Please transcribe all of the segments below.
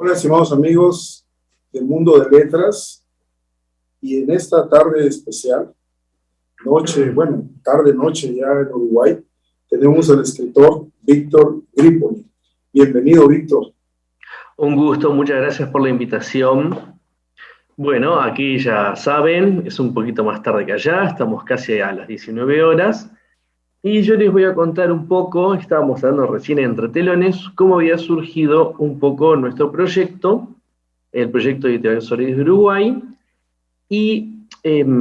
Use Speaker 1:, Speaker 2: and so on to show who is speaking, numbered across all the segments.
Speaker 1: Hola, estimados amigos del mundo de letras, y en esta tarde especial, tarde-noche ya en Uruguay, tenemos al escritor Víctor Gripoli. Bienvenido, Víctor.
Speaker 2: Un gusto, muchas gracias por la invitación. Bueno, aquí ya saben, es un poquito más tarde que allá, estamos casi a las 19 horas, y yo les voy a contar un poco, estábamos hablando recién entre telones, cómo había surgido un poco nuestro proyecto, el proyecto Editorial Solís de Uruguay, y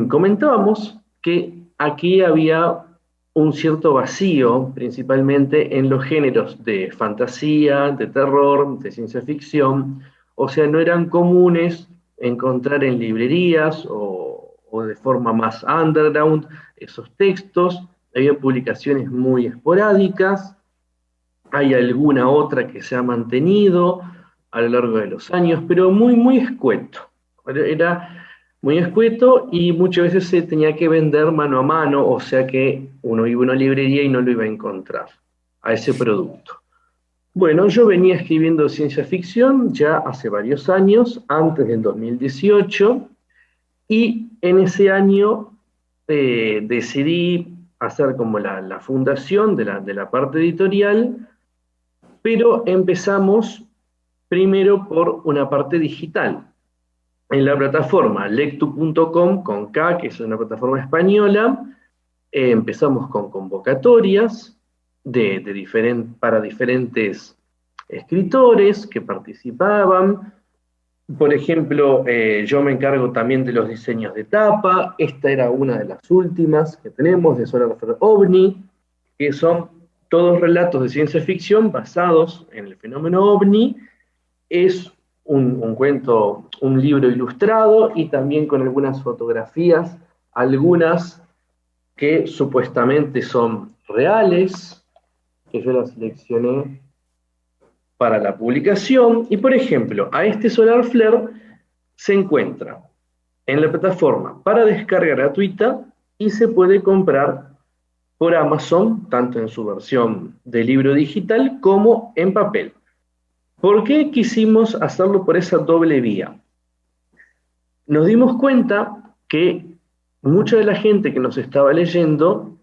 Speaker 2: comentábamos que aquí había un cierto vacío, principalmente en los géneros de fantasía, de terror, de ciencia ficción, o sea, no eran comunes encontrar en librerías o de forma más underground esos textos, había publicaciones muy esporádicas, hay alguna otra que se ha mantenido a lo largo de los años, pero muy escueto. Era muy escueto y muchas veces se tenía que vender mano a mano, o sea que uno iba a una librería y no lo iba a encontrar a ese producto. Bueno, yo venía escribiendo ciencia ficción ya hace varios años, antes del 2018, y en ese año decidí hacer como la fundación de la parte editorial, pero empezamos primero por una parte digital. En la plataforma lectu.com con K, que es una plataforma española, empezamos con convocatorias para diferentes escritores que participaban. Por ejemplo, yo me encargo también de los diseños de tapa. Esta era una de las últimas que tenemos, de Solar OVNI, que son todos relatos de ciencia ficción basados en el fenómeno OVNI. Es un cuento, un libro ilustrado y también con algunas fotografías, algunas que supuestamente son reales, que yo las seleccioné para la publicación. Y por ejemplo, a este Solar Flare se encuentra en la plataforma para descarga gratuita y se puede comprar por Amazon, tanto en su versión de libro digital como en papel. ¿Por qué quisimos hacerlo por esa doble vía? Nos dimos cuenta que mucha de la gente que nos estaba leyendo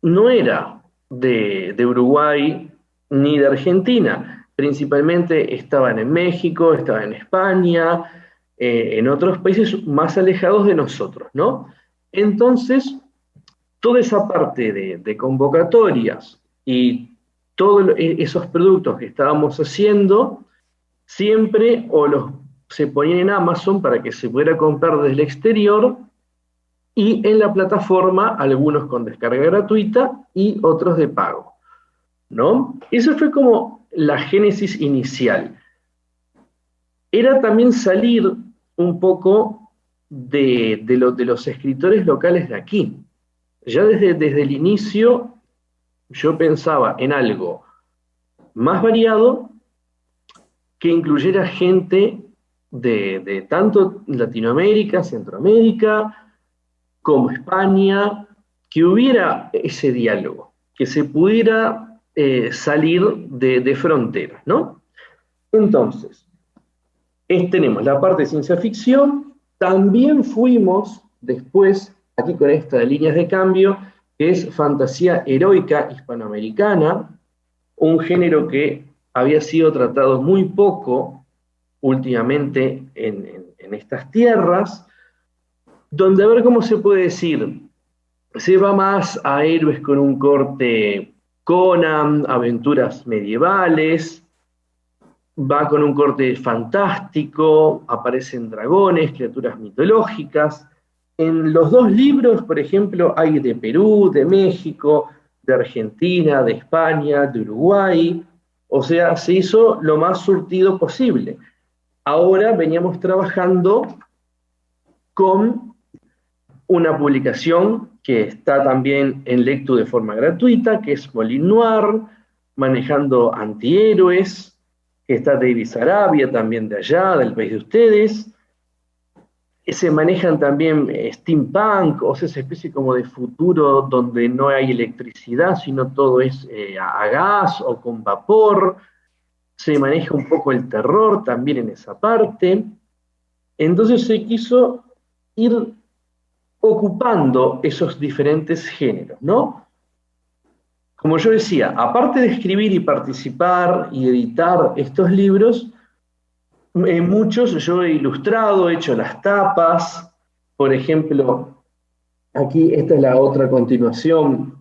Speaker 2: no era de Uruguay ni de Argentina. Principalmente estaban en México, estaban en España, en otros países más alejados de nosotros, ¿no? Entonces, toda esa parte de convocatorias y todos esos productos que estábamos haciendo, siempre se ponían en Amazon para que se pudiera comprar desde el exterior, y en la plataforma algunos con descarga gratuita y otros de pago, ¿no? Eso fue como la génesis inicial. Era también salir un poco de los escritores locales de aquí. Ya desde el inicio yo pensaba en algo más variado, que incluyera gente de tanto Latinoamérica, Centroamérica, como España, que hubiera ese diálogo, que se pudiera salir de fronteras, ¿no? Entonces, tenemos la parte de ciencia ficción, también fuimos después, aquí con esta de líneas de cambio, que es fantasía heroica hispanoamericana, un género que había sido tratado muy poco últimamente en estas tierras, donde, a ver cómo se puede decir, se va más a héroes con un corte Conan, aventuras medievales, va con un corte fantástico, aparecen dragones, criaturas mitológicas. En los dos libros, por ejemplo, hay de Perú, de México, de Argentina, de España, de Uruguay. O sea, se hizo lo más surtido posible. Ahora veníamos trabajando con una publicación que está también en Lectu de forma gratuita, que es Molin Noir, manejando antihéroes, que está David Sarabia, también de allá, del país de ustedes. Se manejan también steampunk, o sea, esa especie como de futuro donde no hay electricidad, sino todo es a gas o con vapor. se maneja un poco el terror también en esa parte. Entonces se quiso ir ocupando esos diferentes géneros, ¿no? Como yo decía, aparte de escribir y participar y editar estos libros, muchos yo he ilustrado, he hecho las tapas. Por ejemplo, aquí esta es la otra continuación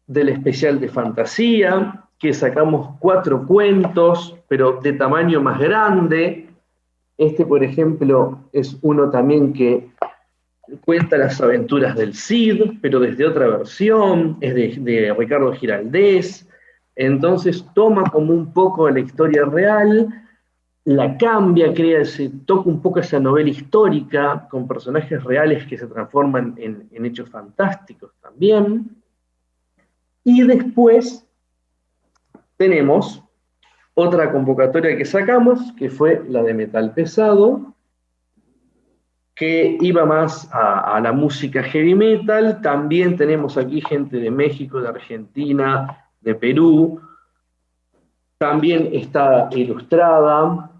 Speaker 2: del especial de fantasía, que sacamos 4 cuentos, pero de tamaño más grande. Este, por ejemplo, es uno también que cuenta las aventuras del Cid, pero desde otra versión, es de Ricardo Giraldez. Entonces toma como un poco la historia real, la cambia, toca un poco esa novela histórica con personajes reales que se transforman en hechos fantásticos también. Y después tenemos otra convocatoria que sacamos, que fue la de metal pesado, que iba más a la música heavy metal. También tenemos aquí gente de México, de Argentina, de Perú. También está ilustrada.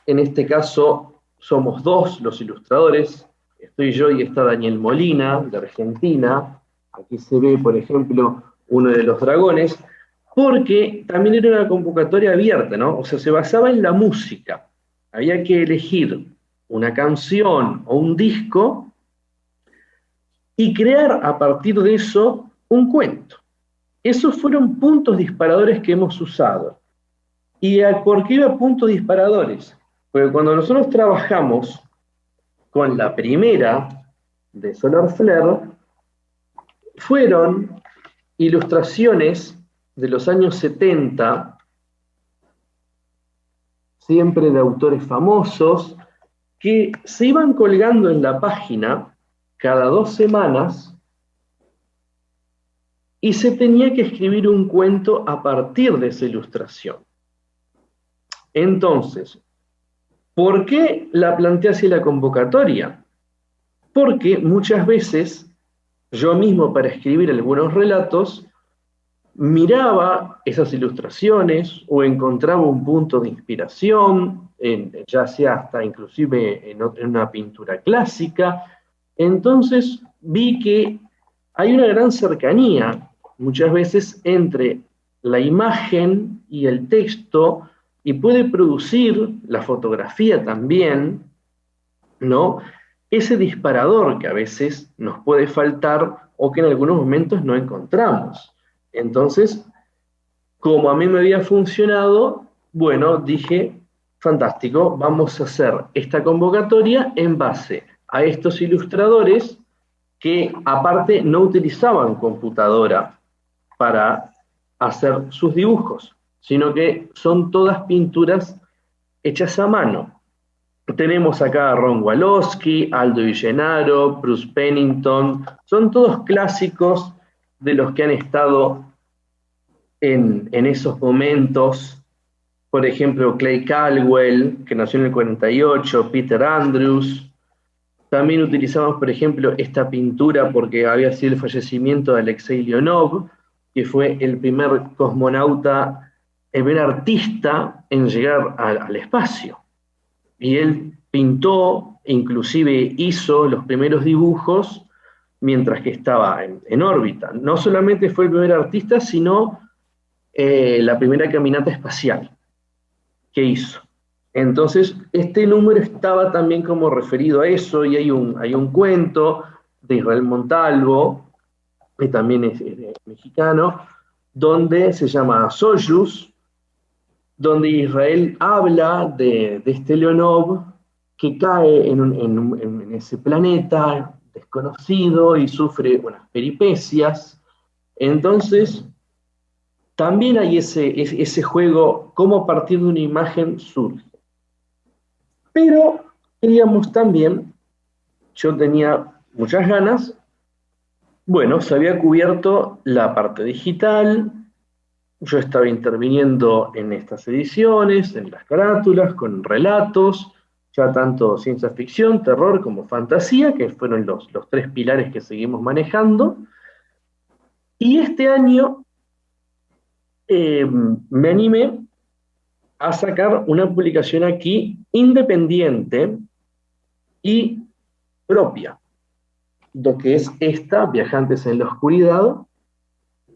Speaker 2: En este caso somos 2 los ilustradores. Estoy yo y está Daniel Molina, de Argentina. Aquí se ve, por ejemplo, uno de los dragones, porque también era una convocatoria abierta, ¿no? O sea, se basaba en la música. Había que elegir una canción o un disco y crear a partir de eso un cuento. Esos fueron puntos disparadores que hemos usado. ¿Y por qué iba puntos disparadores? Porque cuando nosotros trabajamos con la primera de Solar Flare, fueron ilustraciones de los años 70, siempre de autores famosos, que se iban colgando en la página cada 2 semanas y se tenía que escribir un cuento a partir de esa ilustración. Entonces, ¿por qué la planteé así la convocatoria? Porque muchas veces yo mismo, para escribir algunos relatos, miraba esas ilustraciones o encontraba un punto de inspiración, ya sea hasta inclusive en una pintura clásica. Entonces vi que hay una gran cercanía muchas veces entre la imagen y el texto, y puede producir la fotografía también, ¿no? Ese disparador que a veces nos puede faltar o que en algunos momentos no encontramos. Entonces, como a mí me había funcionado, bueno, dije, fantástico, vamos a hacer esta convocatoria en base a estos ilustradores que aparte no utilizaban computadora para hacer sus dibujos, sino que son todas pinturas hechas a mano. Tenemos acá a Ron Walowski, Aldo Villenaro, Bruce Pennington, son todos clásicos de los que han estado en esos momentos. Por ejemplo, Clay Caldwell, que nació en el 48, Peter Andrews. También utilizamos, por ejemplo, esta pintura porque había sido el fallecimiento de Alexei Leonov, que fue el primer cosmonauta, el primer artista en llegar al espacio. Y él pintó, inclusive hizo los primeros dibujos mientras que estaba en órbita. No solamente fue el primer artista, sino la primera caminata espacial que hizo. Entonces, este número estaba también como referido a eso, y hay un cuento de Israel Montalvo, que también es mexicano, donde se llama Soyuz, donde Israel habla de este Leonov que cae en ese planeta desconocido y sufre unas peripecias. Entonces, también hay ese juego, cómo a partir de una imagen surge. Pero queríamos también, yo tenía muchas ganas, bueno, se había cubierto la parte digital, yo estaba interviniendo en estas ediciones, en las carátulas, con relatos, ya tanto ciencia ficción, terror como fantasía, que fueron los 3 pilares que seguimos manejando. Y este año me animé a sacar una publicación aquí independiente y propia, lo que es esta, Viajantes en la Oscuridad,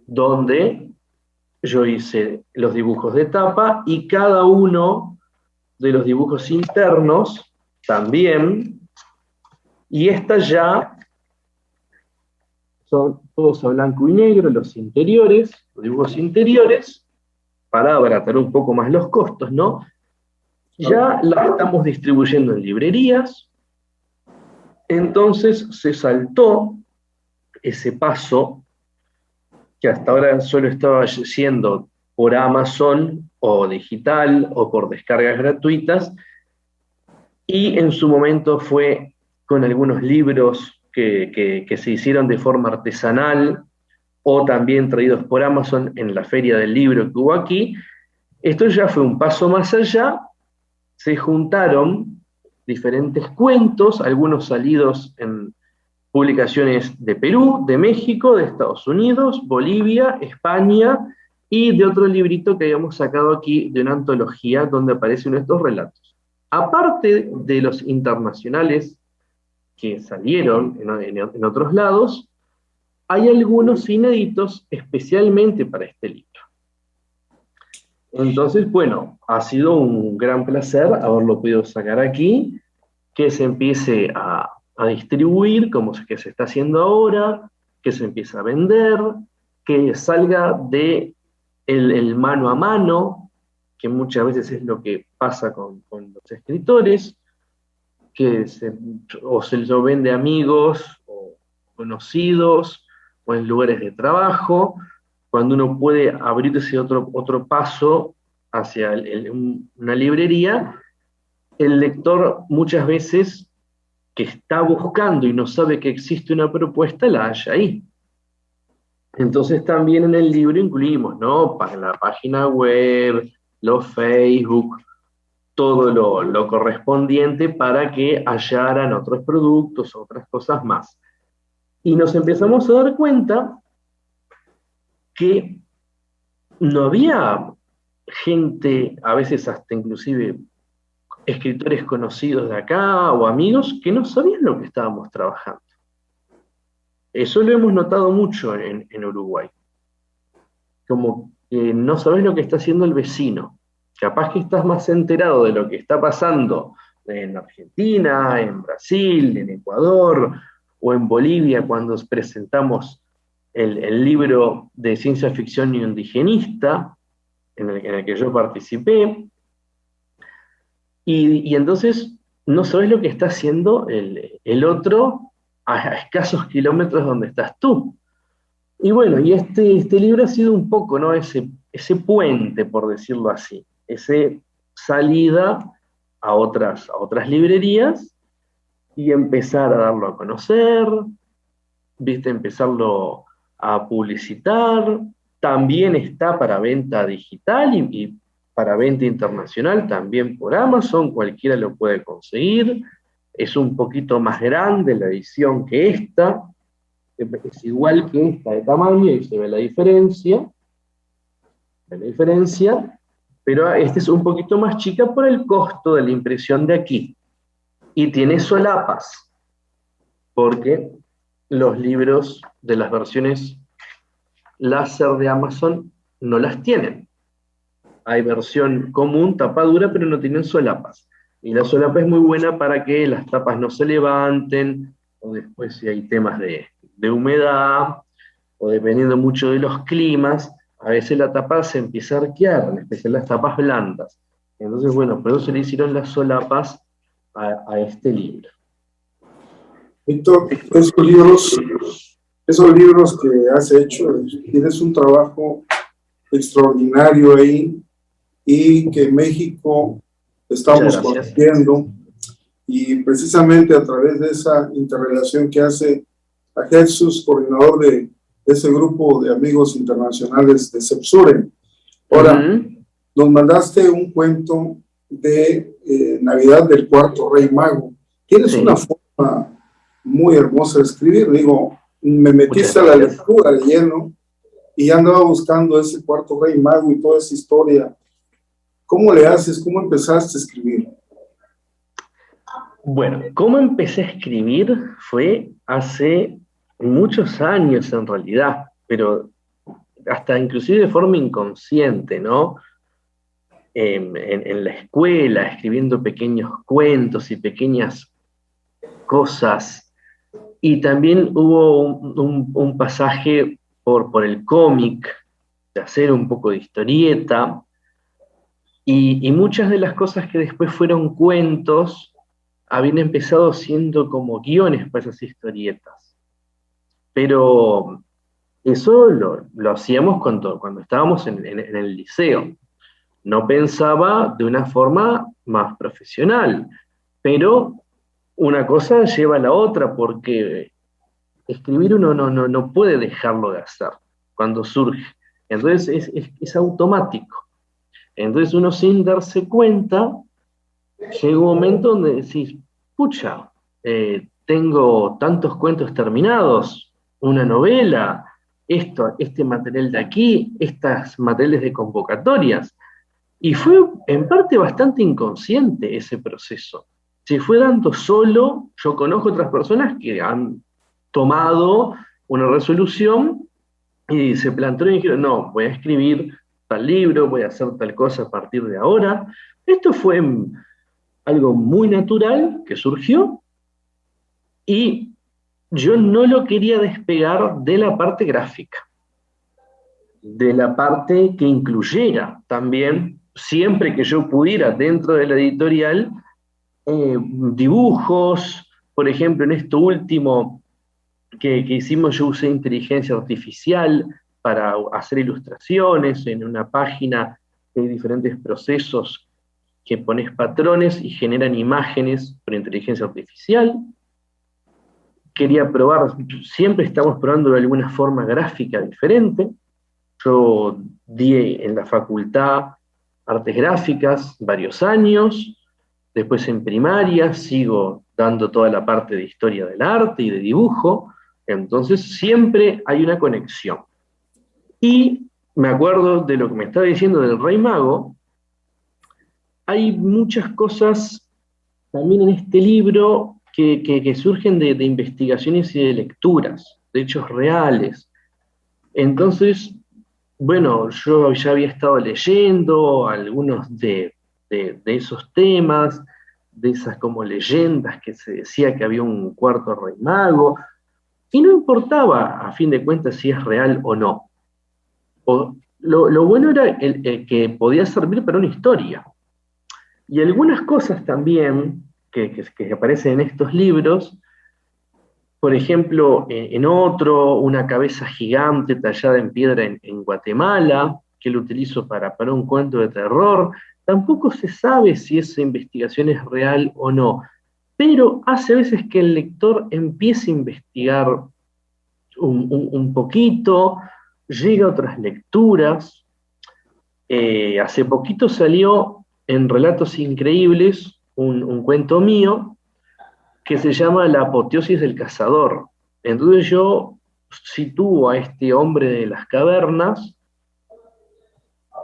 Speaker 2: donde yo hice los dibujos de tapa y cada uno de los dibujos internos también, y esta ya son todos a blanco y negro, los interiores, los dibujos interiores, para abaratar un poco más los costos, ¿no? Ya la estamos distribuyendo en librerías, entonces se saltó ese paso que hasta ahora solo estaba siendo por Amazon o digital o por descargas gratuitas, y en su momento fue con algunos libros que se hicieron de forma artesanal o también traídos por Amazon en la feria del libro que hubo aquí. Esto ya fue un paso más allá, se juntaron diferentes cuentos, algunos salidos en publicaciones de Perú, de México, de Estados Unidos, Bolivia, España, y de otro librito que habíamos sacado aquí de una antología donde aparecen estos relatos. Aparte de los internacionales que salieron en otros lados, hay algunos inéditos especialmente para este libro. Entonces, bueno, ha sido un gran placer haberlo podido sacar aquí, que se empiece a distribuir como que se está haciendo ahora, que se empiece a vender, que salga de el mano a mano, que muchas veces es lo que pasa con los escritores, que o se lo vende a amigos o conocidos o en lugares de trabajo, cuando uno puede abrirse otro paso hacia una librería. El lector muchas veces que está buscando y no sabe que existe una propuesta, la halla ahí. Entonces también en el libro incluimos, ¿no?, para la página web, los Facebook, todo lo correspondiente para que hallaran otros productos, otras cosas más. Y nos empezamos a dar cuenta que no había gente, a veces hasta inclusive escritores conocidos de acá o amigos, que no sabían lo que estábamos trabajando. Eso lo hemos notado mucho en Uruguay. Como que no sabes lo que está haciendo el vecino. Capaz que estás más enterado de lo que está pasando en Argentina, en Brasil, en Ecuador o en Bolivia cuando presentamos el libro de ciencia ficción indigenista en el que yo participé. Y entonces no sabes lo que está haciendo el otro a escasos kilómetros donde estás tú. Y bueno, y este libro ha sido un poco, ¿no?, ese puente, por decirlo así, esa salida a otras librerías y empezar a darlo a conocer, ¿viste?, empezarlo a publicitar. También está para venta digital y para venta internacional, también por Amazon, cualquiera lo puede conseguir. Es un poquito más grande la edición que esta, es igual que esta de tamaño, y se ve la diferencia, pero esta es un poquito más chica por el costo de la impresión de aquí. Y tiene solapas, porque los libros de las versiones láser de Amazon no las tienen. Hay versión común, tapa dura, pero no tienen solapas. Y la solapa es muy buena para que las tapas no se levanten, o después si hay temas de humedad, o dependiendo mucho de los climas, a veces la tapa se empieza a arquear, en especial las tapas blandas. Entonces, bueno, por eso se le hicieron las solapas a este libro.
Speaker 1: Víctor, esos libros que has hecho, tienes un trabajo extraordinario ahí, y que en México estamos conociendo, y precisamente a través de esa interrelación que hace a Jesús, coordinador de ese grupo de amigos internacionales de Cepsuren. Ahora, nos mandaste un cuento de Navidad del Cuarto Rey Mago. Tienes una forma muy hermosa de escribir. Digo, me metiste a la lectura de lleno, y andaba buscando ese cuarto rey mago y toda esa historia. ¿Cómo le haces? ¿Cómo empezaste a escribir?
Speaker 2: Bueno, cómo empecé a escribir fue hace muchos años en realidad, pero hasta inclusive de forma inconsciente, ¿no? En la escuela, escribiendo pequeños cuentos y pequeñas cosas. Y también hubo un pasaje por el cómic, de hacer un poco de historieta, y muchas de las cosas que después fueron cuentos habían empezado siendo como guiones para esas historietas. Pero eso lo hacíamos cuando estábamos en el liceo. No pensaba de una forma más profesional, pero una cosa lleva a la otra, porque escribir uno no puede dejarlo de hacer cuando surge. Entonces es automático. Entonces uno, sin darse cuenta, llega un momento donde decís, pucha, tengo tantos cuentos terminados, una novela, este material de aquí, estas materiales de convocatorias. Y fue en parte bastante inconsciente ese proceso. Se fue dando solo. Yo conozco otras personas que han tomado una resolución y se plantearon y dijeron, no, voy a escribir tal libro, voy a hacer tal cosa a partir de ahora. Esto fue algo muy natural que surgió, y yo no lo quería despegar de la parte gráfica, de la parte que incluyera también, siempre que yo pudiera, dentro de la editorial, dibujos. Por ejemplo, en esto último que hicimos, yo usé inteligencia artificial para hacer ilustraciones en una página que hay diferentes procesos que pones patrones y generan imágenes por inteligencia artificial. Quería probar, siempre estamos probando de alguna forma gráfica diferente. Yo di en la facultad artes gráficas varios años, después en primaria sigo dando toda la parte de historia del arte y de dibujo, entonces siempre hay una conexión. Y me acuerdo de lo que me estaba diciendo del Rey Mago. Hay muchas cosas también en este libro que surgen de investigaciones y de lecturas, de hechos reales. Entonces, bueno, yo ya había estado leyendo algunos de esos temas, de esas como leyendas que se decía que había un cuarto rey mago, y no importaba a fin de cuentas si es real o no. Lo bueno era el que podía servir para una historia. Y algunas cosas también que aparecen en estos libros, por ejemplo, en otro, una cabeza gigante tallada en piedra en Guatemala, que lo utilizo para un cuento de terror. Tampoco se sabe si esa investigación es real o no, pero hace veces que el lector empiece a investigar un poquito, llega a otras lecturas. Hace poquito salió en Relatos Increíbles un cuento mío que se llama La apoteosis del cazador. Entonces yo sitúo a este hombre de las cavernas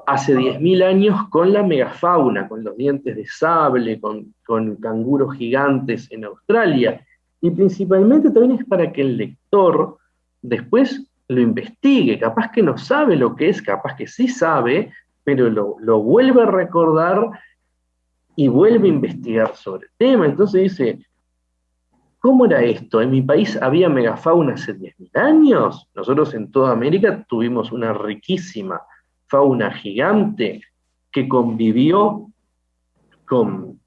Speaker 2: hace 10.000 años con la megafauna, con los dientes de sable, con canguros gigantes en Australia, y principalmente también es para que el lector después lo investigue. Capaz que no sabe lo que es, capaz que sí sabe, pero lo vuelve a recordar y vuelve a investigar sobre el tema. Entonces dice, ¿cómo era esto? ¿En mi país había megafauna hace 10.000 años? Nosotros en toda América tuvimos una riquísima fauna gigante que convivió con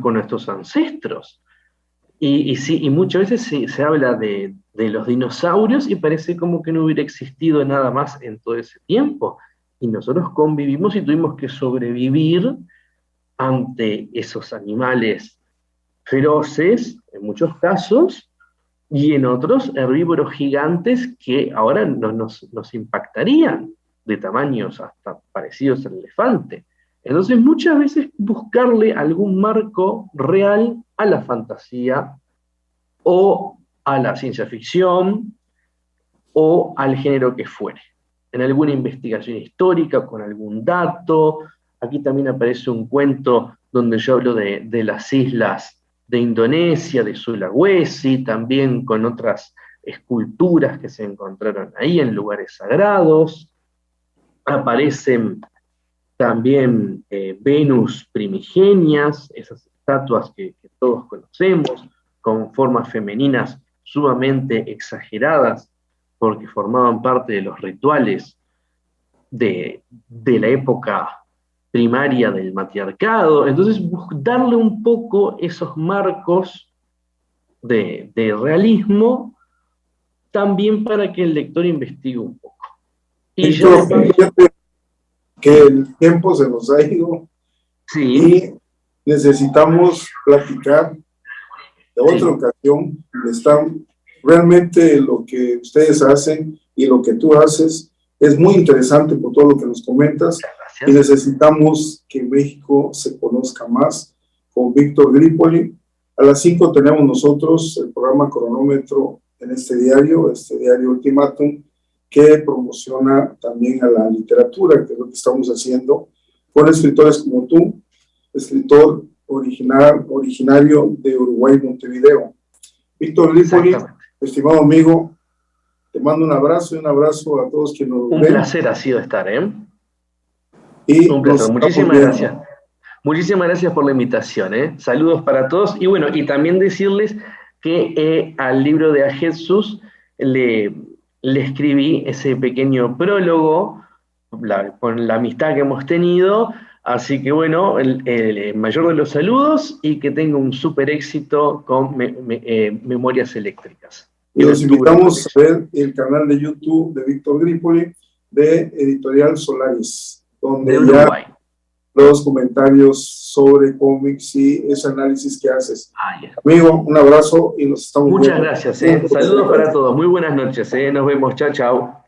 Speaker 2: nuestros ancestros. Y muchas veces se habla de los dinosaurios y parece como que no hubiera existido nada más en todo ese tiempo. Y nosotros convivimos y tuvimos que sobrevivir ante esos animales feroces, en muchos casos, y en otros herbívoros gigantes que ahora nos impactarían, de tamaños hasta parecidos al elefante. Entonces muchas veces buscarle algún marco real a la fantasía o a la ciencia ficción o al género que fuere. en alguna investigación histórica, con algún dato. Aquí también aparece un cuento donde yo hablo de las islas de Indonesia, de Sulawesi, también con otras esculturas que se encontraron ahí en lugares sagrados. Aparecen también Venus primigenias, esas estatuas que todos conocemos, con formas femeninas sumamente exageradas, porque formaban parte de los rituales de la época primaria del matriarcado. Entonces, darle un poco esos marcos de realismo, también para que el lector investigue un poco. Y
Speaker 1: Víctor, fíjate que el tiempo se nos ha ido,
Speaker 2: sí,
Speaker 1: y necesitamos platicar de otra ocasión. Están realmente lo que ustedes hacen y lo que tú haces es muy interesante por todo lo que nos comentas. Gracias. Y necesitamos que México se conozca más con Víctor Grípoli. A las 5 tenemos nosotros el programa Cronómetro en este diario Ultimátum, que promociona también a la literatura, que es lo que estamos haciendo con escritores como tú, escritor originario de Uruguay, Montevideo. Víctor Grípoli, estimado amigo, te mando un abrazo y un abrazo a todos quienes nos ven.
Speaker 2: Un placer ha sido estar,
Speaker 1: Y
Speaker 2: un placer, muchísimas gracias. Muchísimas gracias por la invitación, Saludos para todos. Y bueno, y también decirles que al libro de A Jesús le escribí ese pequeño prólogo con la amistad que hemos tenido. Así que bueno, el mayor de los saludos y que tenga un súper éxito con Memorias Eléctricas.
Speaker 1: Y los invitamos a ver el canal de YouTube de Víctor Grípoli, de Editorial Solaris, donde
Speaker 2: de Uruguay.
Speaker 1: Ya los comentarios sobre cómics y ese análisis que haces. Amigo, un abrazo y nos estamos
Speaker 2: viendo. Muchas gracias. Saludos para todos. Muy buenas noches. Nos vemos. Chao, chao.